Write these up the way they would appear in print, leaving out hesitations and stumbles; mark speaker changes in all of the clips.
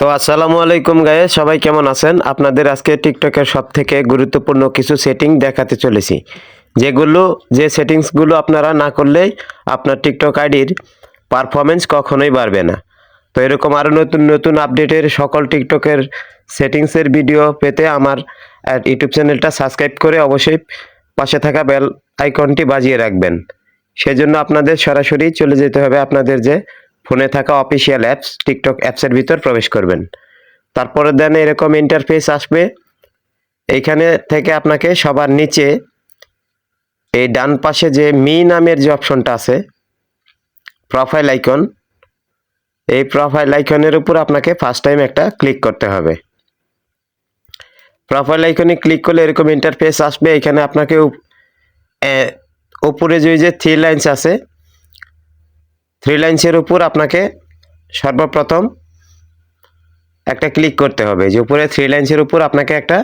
Speaker 1: তো আসসালামু আলাইকুম গাইস, সবাই কেমন আছেন? আপনাদের আজকে টিকটকের সবথেকে গুরুত্বপূর্ণ কিছু সেটিং দেখাতে চলেছি, যে সেটিংসগুলো আপনারা না করলেই আপনার টিকটক আইডির পারফরমেন্স কখনোই বাড়বে না। তো এরকম আরও নতুন নতুন আপডেটের সকল টিকটকের সেটিংসের ভিডিও পেতে আমার ইউটিউব চ্যানেলটা সাবস্ক্রাইব করে অবশ্যই পাশে থাকা বেল আইকনটি বাজিয়ে রাখবেন। সেজন্য আপনাদের সরাসরি চলে যেতে হবে আপনাদের যে ফোনে থাকা অফিসিয়াল অ্যাপস, টিকটক অ্যাপসের ভিতর প্রবেশ করবেন। তারপরে দেন এরকম ইন্টারফেস আসবে। এইখানে থেকে আপনাকে সবার নিচে এই ডান পাশে যে মি নামের যে অপশনটা আছে, প্রোফাইল আইকন, এই প্রোফাইল আইকনের উপর আপনাকে ফার্স্ট টাইম একটা ক্লিক করতে হবে। প্রোফাইল আইকনে ক্লিক করলে এরকম ইন্টারফেস আসবে। এখানে আপনাকে উপরে যে থ্রি লাইন্স আছে, থ্রি লাইন্সের উপর আপনাকে সর্বপ্রথম একটা ক্লিক করতে হবে। যে উপরে থ্রি লাইন্সের উপর আপনাকে একটা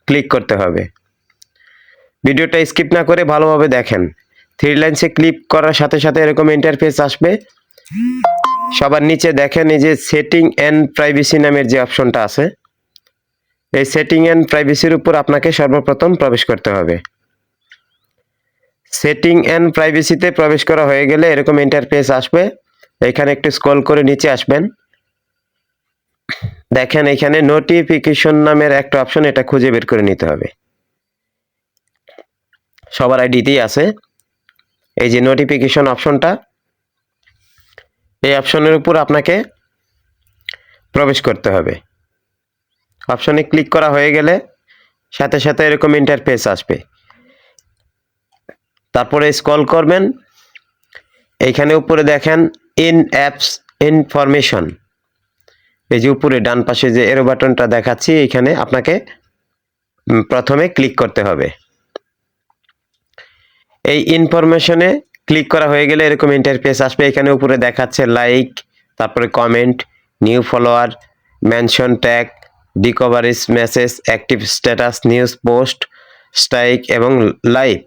Speaker 1: ক্লিক করতে হবে। ভিডিওটা স্কিপ না করে ভালোভাবে দেখেন। থ্রি লাইন্সে ক্লিক করার সাথে সাথে এরকম ইন্টারফেস আসবে। সবার নিচে দেখেন এই যে সেটিং অ্যান্ড প্রাইভেসি নামের যে অপশনটা আছে, এই সেটিং অ্যান্ড প্রাইভেসির উপর আপনাকে সর্বপ্রথম প্রবেশ করতে হবে। সেটিং অ্যান্ড প্রাইভেসিতে প্রবেশ করা হয়ে গেলে এরকম ইন্টারফেস আসবে। এখানে একটু স্ক্রল করে নিচে আসবেন। দেখেন এখানে নোটিফিকেশন নামের একটা অপশন, এটা খুঁজে বের করে নিতে হবে। সবার আইডিতেই আছে এই যে নোটিফিকেশন অপশনটা, এই অপশনের উপর আপনাকে প্রবেশ করতে হবে। অপশনে ক্লিক করা হয়ে গেলে সাথে সাথে এরকম ইন্টারফেস আসবে। তারপরে স্ক্রল করবেন। এইখানে উপরে দেখেন ইন অ্যাপস ইনফরমেশন, এই যে উপরে ডান পাশে যে এরো বাটনটা দেখাচ্ছি, এখানে আপনাকে প্রথমে ক্লিক করতে হবে। এই ইনফরমেশনে ক্লিক করা হয়ে গেলে এরকম ইন্টারফেস আসবে। এখানে উপরে দেখাচ্ছে লাইক, তারপরে comment, new follower, mention tag, discoveries message, active status, news post, strike এবং লাইভ,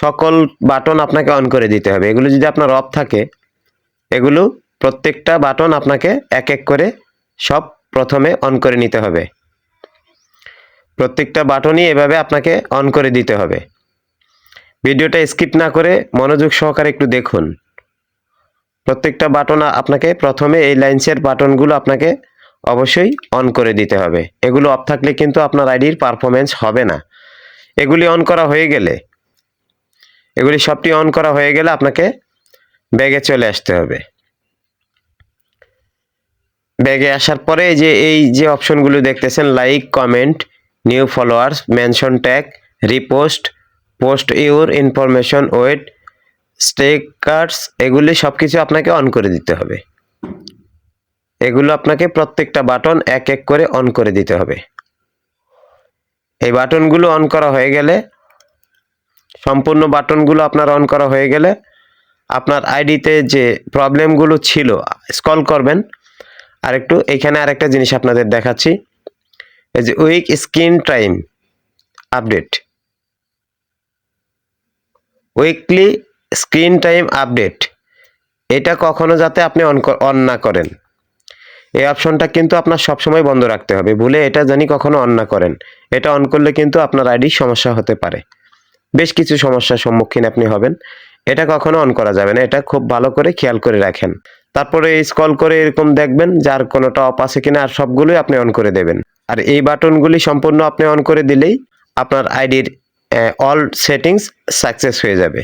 Speaker 1: সকল বাটন আপনাকে অন করে দিতে হবে। এগুলো যদি আপনার অফ থাকে, এগুলো প্রত্যেকটা বাটন আপনাকে এক এক করে সব প্রথমে অন করে নিতে হবে। প্রত্যেকটা বাটনই এভাবে আপনাকে অন করে দিতে হবে। ভিডিওটা স্কিপ না করে মনোযোগ সহকারে একটু দেখুন। প্রত্যেকটা বাটন আপনাকে প্রথমে এই লাইন্সের বাটনগুলো আপনাকে অবশ্যই অন করে দিতে হবে। এগুলো অফ থাকলে কিন্তু আপনার আইডির পারফরমেন্স হবে না। এগুলি অন করা হয়ে গেলে, এগুলি সবটি অন করা হয়ে গেলে আপনাকে ব্যাগে চলে আসতে হবে। ব্যাগে আসার পরে এই যে অপশনগুলো দেখতেছেন, like, comment, new followers, mention tag, repost, post your information, wait, stickers, এগুলি সব কিছু আপনাকে অন করে দিতে হবে। এগুলো আপনাকে প্রত্যেকটা বাটন এক এক করে অন করে দিতে হবে। এই বাটনগুলো অন করা হয়ে গেলে, সম্পূর্ণ বাটনগুলো আপনার অন করা হয়ে গেলে, আপনার আইডিতে যে প্রবলেমগুলো ছিল স্ক্রল করবেন আরেকটু। এখানে আরেকটা জিনিস আপনাদের দেখাচ্ছি, এই যে week screen time update, weekly screen time update, এটা কখনো যাতে আপনি অন না করেন। এই অপশনটা কিন্তু আপনার সবসময় বন্ধ রাখতে হবে। ভুলে এটা জানি কখনো অন না করেন। এটা অন করলে কিন্তু আপনার আইডির সমস্যা হতে পারে, বেশ কিছু সমস্যার সম্মুখীন আপনি হবেন। এটা কখনো অন করা যাবে না, এটা খুব ভালো করে খেয়াল করে রাখেন। তারপরে স্ক্রল করে এরকম দেখবেন যার কোনোটা অফ আছে কিনা, আর সবগুলোই আপনি অন করে দেবেন। আর এই বাটনগুলি সম্পূর্ণ আপনি অন করে দিলেই আপনার আইডির অল সেটিংস সাকসেস হয়ে যাবে।